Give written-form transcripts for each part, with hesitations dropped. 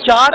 4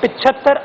75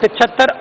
75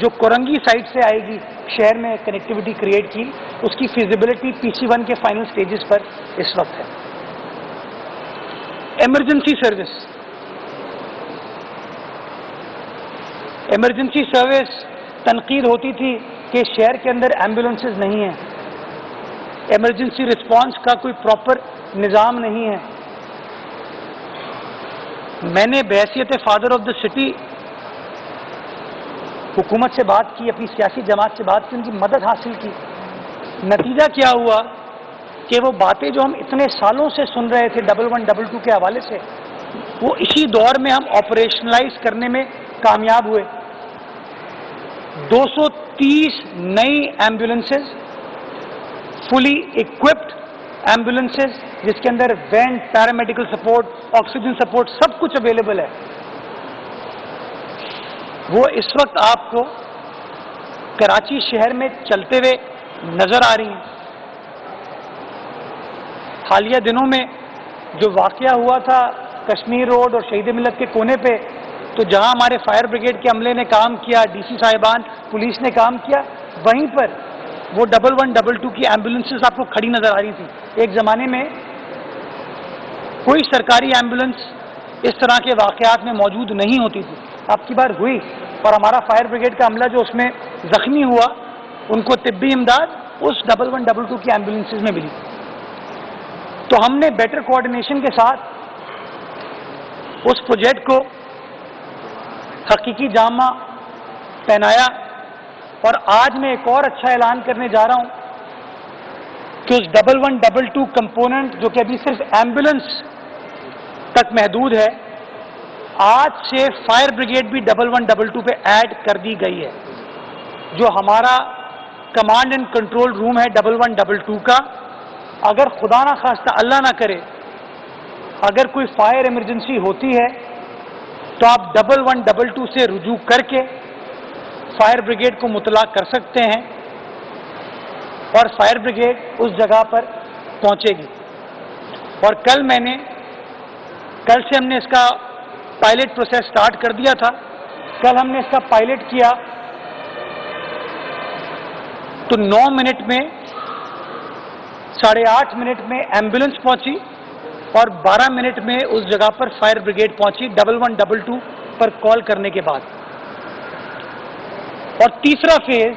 جو کورنگی سائٹ سے آئے گی شہر میں کنیکٹیوٹی کریٹ کی، اس کی فیزیبلٹی PC1 کے فائنل سٹیجز پر اس وقت ہے۔ ایمرجنسی سروس، ایمرجنسی سروس تنقید ہوتی تھی کہ شہر کے اندر ایمبولینسز نہیں ہیں، ایمرجنسی رسپانس کا کوئی پراپر نظام نہیں ہے۔ میں نے بحیثیت فادر آف دا سٹی حکومت سے بات کی، اپنی سیاسی جماعت سے بات کی، ان کی مدد حاصل کی۔ نتیجہ کیا ہوا کہ وہ باتیں جو ہم اتنے سالوں سے سن رہے تھے 1122 کے حوالے سے، وہ اسی دور میں ہم آپریشنلائز کرنے میں کامیاب ہوئے۔ 230 نئی ایمبولینسز، فلی اکوپڈ ایمبولینسز، جس کے اندر vent, paramedical support, oxygen support سب کچھ اویلیبل ہے، وہ اس وقت آپ کو کراچی شہر میں چلتے ہوئے نظر آ رہی ہیں۔ حالیہ دنوں میں جو واقعہ ہوا تھا کشمیر روڈ اور شہید ملت کے کونے پہ، تو جہاں ہمارے فائر بریگیڈ کے عملے نے کام کیا، DC صاحبان، پولیس نے کام کیا، وہیں پر وہ 1122 کی ایمبولینسز آپ کو کھڑی نظر آ رہی تھی۔ ایک زمانے میں کوئی سرکاری ایمبولینس اس طرح کے واقعات میں موجود نہیں ہوتی تھی، اب کی بار ہوئی، اور ہمارا فائر بریگیڈ کا عملہ جو اس میں زخمی ہوا، ان کو طبی امداد اس 1122 کی ایمبولینسز میں ملی۔ تو ہم نے بیٹر کوآرڈینیشن کے ساتھ اس پروجیکٹ کو حقیقی جامہ پہنایا، اور آج میں ایک اور اچھا اعلان کرنے جا رہا ہوں کہ اس 1122 کمپوننٹ جو کہ ابھی صرف ایمبولینس تک محدود ہے، آج سے فائر بریگیڈ بھی 1122 پہ ایڈ کر دی گئی ہے۔ جو ہمارا کمانڈ اینڈ کنٹرول روم ہے 1122 کا، اگر خدا نہ خواستہ اللہ نہ کرے اگر کوئی فائر ایمرجنسی ہوتی ہے تو آپ 1122 سے رجوع کر کے فائر بریگیڈ کو مطلع کر سکتے ہیں، اور فائر بریگیڈ اس جگہ پر پہنچے گی۔ اور کل سے ہم نے اس کا پائلٹ پروسیس سٹارٹ کر دیا تھا۔ کل ہم نے اس کا پائلٹ کیا تو 9 منٹ میں 8.5 منٹ میں ایمبولینس پہنچی، اور 12 منٹ میں اس جگہ پر فائر بریگیڈ پہنچی 1122 پر کال کرنے کے بعد۔ اور تیسرا فیز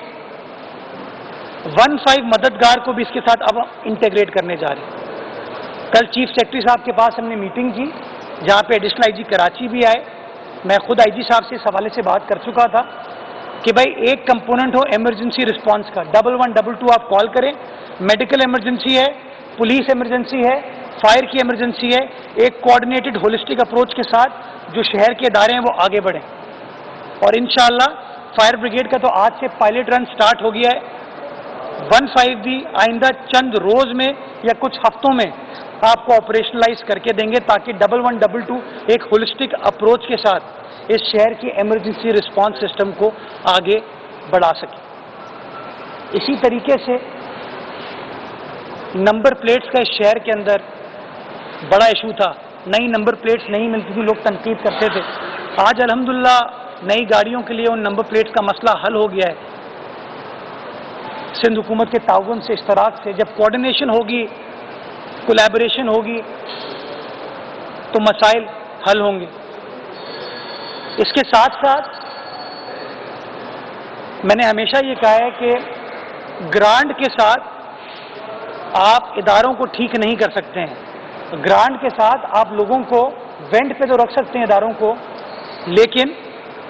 15 مددگار کو بھی اس کے ساتھ اب انٹیگریٹ کرنے جا رہے ہیں۔ کل چیف سیکرٹری صاحب کے پاس ہم نے میٹنگ کی، جہاں پہ ایڈیشنل IG کراچی بھی آئے۔ میں خود IG صاحب سے اس حوالے سے بات کر چکا تھا کہ بھائی ایک کمپوننٹ ہو ایمرجنسی رسپانس کا، 1122 آپ کال کریں، میڈیکل ایمرجنسی ہے، پولیس ایمرجنسی ہے، فائر کی ایمرجنسی ہے، ایک کوآرڈینیٹڈ ہولسٹک اپروچ کے ساتھ جو شہر کے ادارے ہیں وہ آگے بڑھیں۔ اور انشاءاللہ فائر بریگیڈ کا تو آج سے پائلٹ رن سٹارٹ ہو گیا ہے، 15 بھی آئندہ چند روز میں یا کچھ ہفتوں میں آپ کو آپریشنلائز کر کے دیں گے، تاکہ 1122 ایک ہولسٹک اپروچ کے ساتھ اس شہر کی ایمرجنسی رسپانس سسٹم کو آگے بڑھا سکے۔ اسی طریقے سے نمبر پلیٹس کا اس شہر کے اندر بڑا ایشو تھا، نئی نمبر پلیٹس نہیں ملتی تھی، لوگ تنقید کرتے تھے۔ آج الحمدللہ نئی گاڑیوں کے لیے ان نمبر پلیٹس کا مسئلہ حل ہو گیا ہے۔ سندھ حکومت کے تعاون سے، اشتراک سے، جب کوآرڈینیشن ہوگی، کولیبریشن ہوگی تو مسائل حل ہوں گے۔ اس کے ساتھ ساتھ میں نے ہمیشہ یہ کہا ہے کہ گرانٹ کے ساتھ آپ اداروں کو ٹھیک نہیں کر سکتے ہیں۔ گرانٹ کے ساتھ آپ لوگوں کو وینٹ پہ تو رکھ سکتے ہیں اداروں کو، لیکن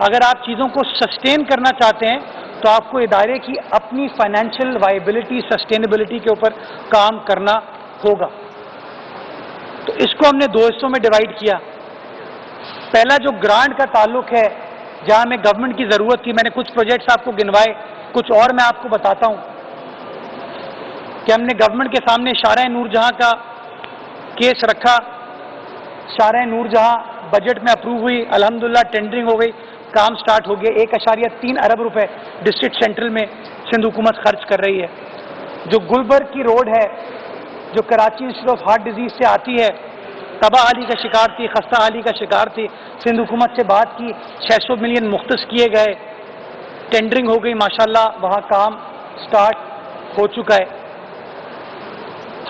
اگر آپ چیزوں کو سسٹین کرنا چاہتے ہیں تو آپ کو ادارے کی اپنی فائنینشیل وائبلٹی، سسٹینیبلٹی کے اوپر کام کرنا ہوگا۔ تو اس کو ہم نے 2 حصوں میں ڈیوائڈ کیا۔ پہلا جو گرانٹ کا تعلق ہے، جہاں ہمیں گورنمنٹ کی ضرورت تھی، میں نے کچھ پروجیکٹس آپ کو گنوائے، کچھ اور میں آپ کو بتاتا ہوں کہ ہم نے گورنمنٹ کے سامنے شارع نور جہاں کا کیس رکھا۔ شارع نور جہاں بجٹ میں اپروو ہوئی، الحمدللہ ٹینڈرنگ ہو گئی، کام سٹارٹ ہو گیا۔ 1.3 ارب روپے ڈسٹرکٹ سینٹرل میں سندھ حکومت خرچ کر رہی ہے۔ جو گلبرگ کی روڈ ہے، جو Karachi institute of heart disease سے آتی ہے، تباہ حالی کا شکار تھی، خستہ حالی کا شکار تھی، سندھ حکومت سے بات کی، 600 ملین مختص کیے گئے۔ ٹینڈرنگ ہو گئی ماشاءاللہ, وہاں کام سٹارٹ ہو چکا ہے.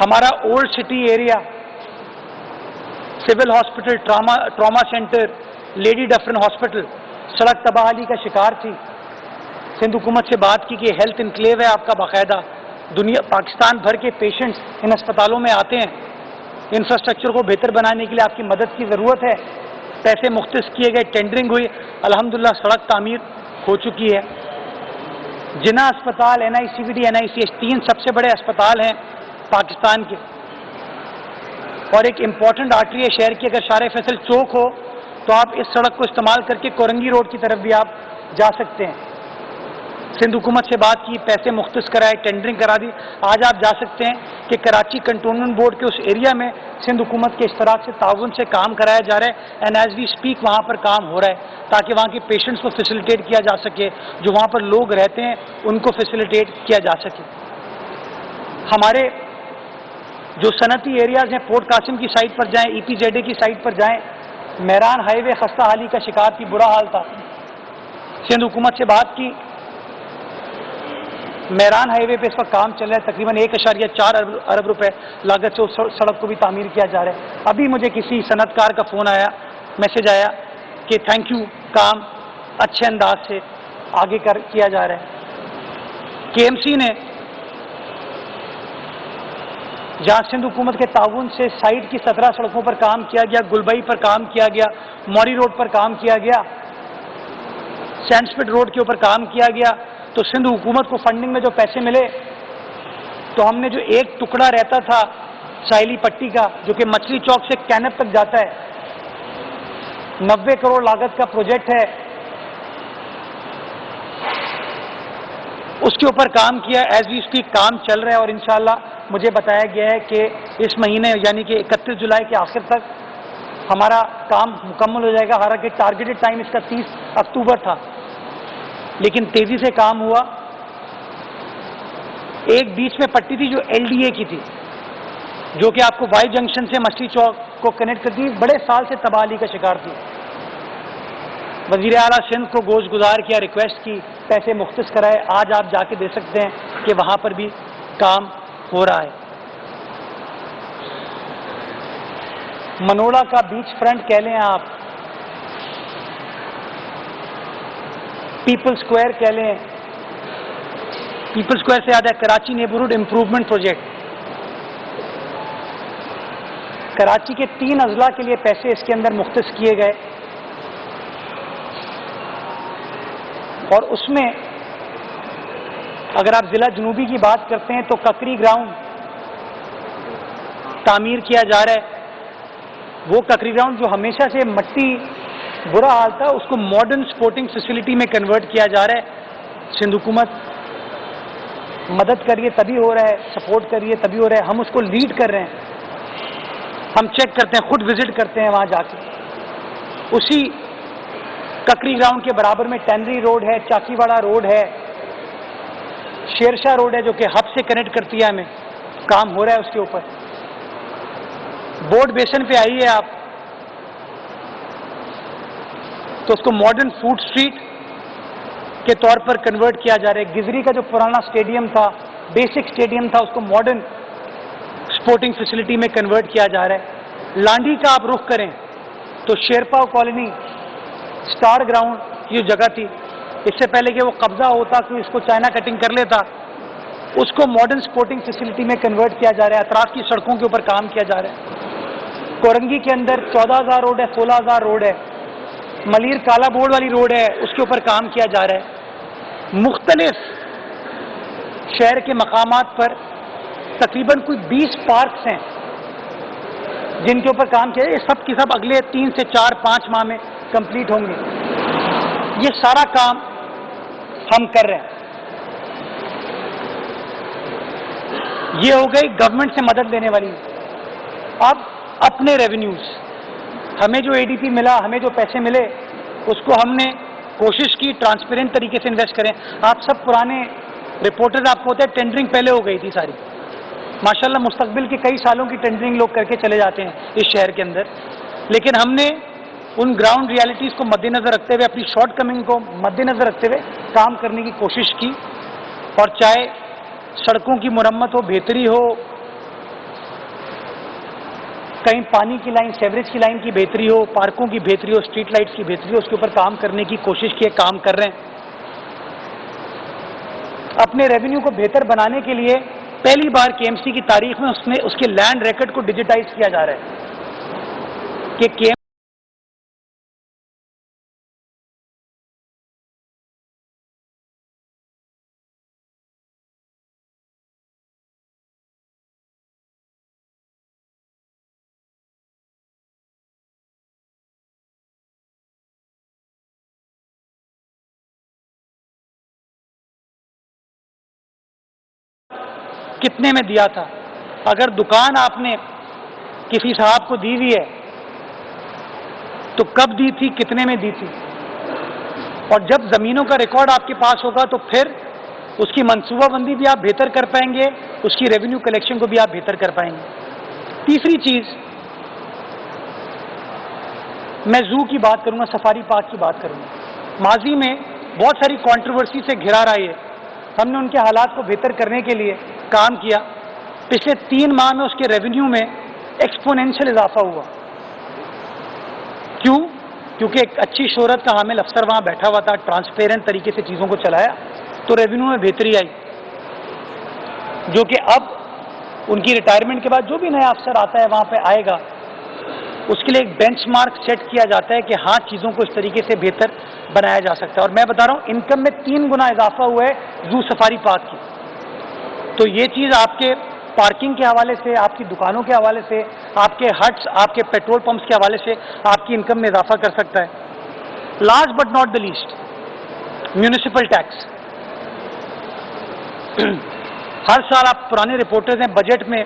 ہمارا old city area, civil hospital, trauma centre, lady different hospital سڑک تباہی کا شکار تھی. سندھ حکومت سے بات کی کہ ہیلتھ انکلیو ہے آپ کا, باقاعدہ دنیا پاکستان بھر کے پیشنٹس ان اسپتالوں میں آتے ہیں. انفراسٹرکچر کو بہتر بنانے کے لیے آپ کی مدد کی ضرورت ہے. پیسے مختص کیے گئے, ٹینڈرنگ ہوئی, الحمدللہ سڑک تعمیر ہو چکی ہے. جنا اسپتال, این آئی سی وی ڈی, این آئی سی ایچ, 3 سب سے بڑے اسپتال ہیں پاکستان کے, اور ایک امپورٹنٹ آرٹری ہے شہر کی. اگر شارع فیصل چوک ہو تو آپ اس سڑک کو استعمال کر کے کورنگی روڈ کی طرف بھی آپ جا سکتے ہیں. سندھ حکومت سے بات کی, پیسے مختص کرائے, ٹینڈرنگ کرا دی. آج آپ جا سکتے ہیں کہ کراچی کنٹونمنٹ بورڈ کے اس ایریا میں سندھ حکومت کے اشتراک سے تعاون سے کام کرایا جا رہا ہے, اینڈ ایز وی اسپیک وہاں پر کام ہو رہا ہے, تاکہ وہاں کے پیشنٹس کو فیسیلیٹیٹ کیا جا سکے, جو وہاں پر لوگ رہتے ہیں ان کو فیسیلیٹیٹ کیا جا سکے. ہمارے جو صنعتی ایریاز ہیں, پورٹ قاسم کی سائٹ پر جائیں, ای پی زیڈ اے کی سائٹ پر جائیں, میران ہائی وے خستہ حالی کا شکار تھی, برا حال تھا. سندھ حکومت سے بات کی, میران ہائی وے پہ اس وقت کام چل رہا ہے, تقریباً 1.4 ارب روپے لاگت سے اس سڑک کو بھی تعمیر کیا جا رہا ہے. ابھی مجھے کسی صنعت کار کا فون آیا, میسج آیا کہ تھینک یو, کام اچھے انداز سے آگے کیا جا رہا ہے. کے ایم سی نے جہاں سندھ حکومت کے تعاون سے سائٹ کی 17 سڑکوں پر کام کیا گیا, گلبئی پر کام کیا گیا, موری روڈ پر کام کیا گیا, سینڈسپٹ روڈ کے اوپر کام کیا گیا, تو سندھ حکومت کو فنڈنگ میں جو پیسے ملے تو ہم نے جو ایک ٹکڑا رہتا تھا ساحلی پٹی کا, جو کہ مچھلی چوک سے کینپ تک جاتا ہے, 90 کروڑ لاگت کا پروجیکٹ ہے, اس کے اوپر کام کیا. ایز وی اسپیک کام چل رہا ہے, اور انشاءاللہ مجھے بتایا گیا ہے کہ اس مہینے یعنی کہ 31 جولائی کے آخر تک ہمارا کام مکمل ہو جائے گا. حالانکہ ٹارگیٹڈ ٹائم اس کا 30 اکتوبر تھا, لیکن تیزی سے کام ہوا. ایک بیچ میں پٹی تھی جو ایل ڈی اے کی تھی, جو کہ آپ کو وائی جنکشن سے مچھلی چوک کو کنیکٹ کرتی, بڑے سال سے تباہی کا شکار تھی. وزیر اعلیٰ سندھ کو گوش گزار کیا, ریکویسٹ کی, پیسے مختص کرائے. آج آپ جا کے دیکھ سکتے ہیں کہ وہاں پر بھی کام ہو رہا ہے. منوڑا کا بیچ فرنٹ کہہ لیں آپ, پیپل اسکوائر کہہ لیں, پیپل اسکوائر سے یاد ہے Karachi neighbourhood improvement project. Karachi کے 3 اضلاع کے لیے پیسے اس کے اندر مختص کیے گئے, اور اس میں اگر آپ ضلع جنوبی کی بات کرتے ہیں تو ککری گراؤنڈ تعمیر کیا جا رہا ہے. وہ ککری گراؤنڈ جو ہمیشہ سے مٹی برا حال تھا, اس کو ماڈرن سپورٹنگ فیسلٹی میں کنورٹ کیا جا رہا ہے. سندھ حکومت مدد کر رہی ہے تبھی ہو رہا ہے, سپورٹ کر رہی ہے تبھی ہو رہا ہے. ہم اس کو لیڈ کر رہے ہیں, ہم چیک کرتے ہیں, خود وزٹ کرتے ہیں وہاں جا کے. اسی ککری گراؤنڈ کے برابر میں ٹینری روڈ ہے, چاکی واڑا روڈ ہے, شیرشاہ روڈ ہے, جو کہ ہب سے کنیکٹ کرتی ہے ہمیں. کام ہو رہا ہے اس کے اوپر. بورڈ بیسن پہ آئیے آپ تو اس کو ماڈرن فوڈ اسٹریٹ کے طور پر کنورٹ کیا جا رہا ہے. گزری کا جو پرانا اسٹیڈیم تھا, بیسک اسٹیڈیم تھا, اس کو ماڈرن سپورٹنگ فیسلٹی میں کنورٹ کیا جا رہا ہے. لانڈی کا آپ رخ کریں تو شیرپاؤ کالونی, اسٹار گراؤنڈ یہ جگہ تھی, اس سے پہلے کہ وہ قبضہ ہوتا کہ اس کو چائنا کٹنگ کر لیتا, اس کو ماڈرن سپورٹنگ فیسلٹی میں کنورٹ کیا جا رہا ہے. اطراف کی سڑکوں کے اوپر کام کیا جا رہا ہے. کورنگی کے اندر 14,000 روڈ ہے, 16,000 روڈ ہے, ملیر کالا بورڈ والی روڈ ہے, اس کے اوپر کام کیا جا رہا ہے. مختلف شہر کے مقامات پر تقریباً کوئی 20 پارکس ہیں جن کے اوپر کام کیا ہے. یہ سب کی سب اگلے 3 سے 4-5 ماہ میں کمپلیٹ ہوں گے. یہ سارا کام ہم کر رہے ہیں. یہ ہو گئی گورنمنٹ سے مدد لینے والی. اب اپنے ریونیوز, ہمیں جو اے ڈی پی ملا, ہمیں جو پیسے ملے, اس کو ہم نے کوشش کی ٹرانسپیرنٹ طریقے سے انویسٹ کریں. آپ سب پرانے رپورٹر, آپ کو ہوتا ہے ٹینڈرنگ پہلے ہو گئی تھی ساری, ماشاءاللہ مستقبل کے کئی سالوں کی ٹینڈرنگ لوگ کر کے چلے جاتے ہیں اس شہر کے اندر. لیکن ہم نے ان گراؤنڈ ریالٹیز کو مد نظر رکھتے ہوئے اپنی شارٹ کمنگ کو مد نظر رکھتے ہوئے کام کرنے کی کوشش کی، اور چاہے سڑکوں کی مرمت ہو، بہتری ہو، کہیں پانی کی لائن، سیوریج کی لائن کی بہتری ہو، پارکوں کی بہتری ہو، اسٹریٹ لائٹس کی بہتری ہو، اس کے اوپر کام کرنے کی کوشش کی ہے، کام کر رہے ہیں۔ اپنے ریونیو کو بہتر بنانے کے لیے پہلی بار کے ایم سی کی تاریخ میں اس کے لینڈ ریکارڈ کو ڈیجیٹائز کیا جا رہا ہے کہ کے کتنے میں دیا تھا، اگر دکان آپ نے کسی صاحب کو دی ہوئی ہے تو کب دی تھی، کتنے میں دی تھی، اور جب زمینوں کا ریکارڈ آپ کے پاس ہوگا تو پھر اس کی منصوبہ بندی بھی آپ بہتر کر پائیں گے، اس کی ریونیو کلیکشن کو بھی آپ بہتر کر پائیں گے۔ تیسری چیز، میں زو کی بات کروں گا، سفاری پارک کی بات کروں گا۔ ماضی میں بہت ساری کنٹروورسی سے گھرا رہا ہے، ہم نے ان کے حالات کو بہتر کرنے کے لیے کام کیا۔ پچھلے 3 ماہ میں اس کے ریونیو میں ایکسپونینشل اضافہ ہوا۔ کیوں؟ کیونکہ ایک اچھی شہرت کا حامل افسر وہاں بیٹھا ہوا تھا، ٹرانسپیرنٹ طریقے سے چیزوں کو چلایا تو ریونیو میں بہتری آئی، جو کہ اب ان کی ریٹائرمنٹ کے بعد جو بھی نیا افسر آتا ہے وہاں پہ آئے گا، اس کے لیے ایک بینچ مارک سیٹ کیا جاتا ہے کہ ہاں چیزوں کو اس طریقے سے بہتر بنایا جا سکتا ہے۔ اور میں بتا رہا ہوں انکم میں 3 گنا اضافہ ہوا ہے زو سفاری پارک کی۔ تو یہ چیز آپ کے پارکنگ کے حوالے سے، آپ کی دکانوں کے حوالے سے، آپ کے ہٹس، آپ کے پیٹرول پمپس کے حوالے سے آپ کی انکم میں اضافہ کر سکتا ہے۔ Last but not the least, municipal tax. ہر سال آپ پرانے رپورٹرز ہیں، بجٹ میں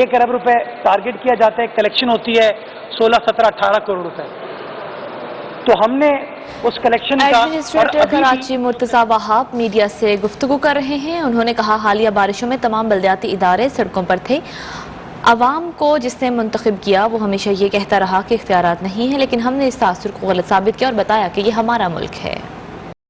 1 ارب روپے ٹارگٹ کیا جاتا ہے، کلیکشن ہوتی ہے 16, 17, 18 کروڑ روپے۔ تو ہم نے اس کلیکشن کا، ایڈمنسٹریٹر کراچی مرتضی وہاب میڈیا سے گفتگو کر رہے ہیں۔ انہوں نے کہا حالیہ بارشوں میں تمام بلدیاتی ادارے سڑکوں پر تھے، عوام کو جس نے منتخب کیا وہ ہمیشہ یہ کہتا رہا کہ اختیارات نہیں ہیں، لیکن ہم نے اس تاثر کو غلط ثابت کیا اور بتایا کہ یہ ہمارا ملک ہے۔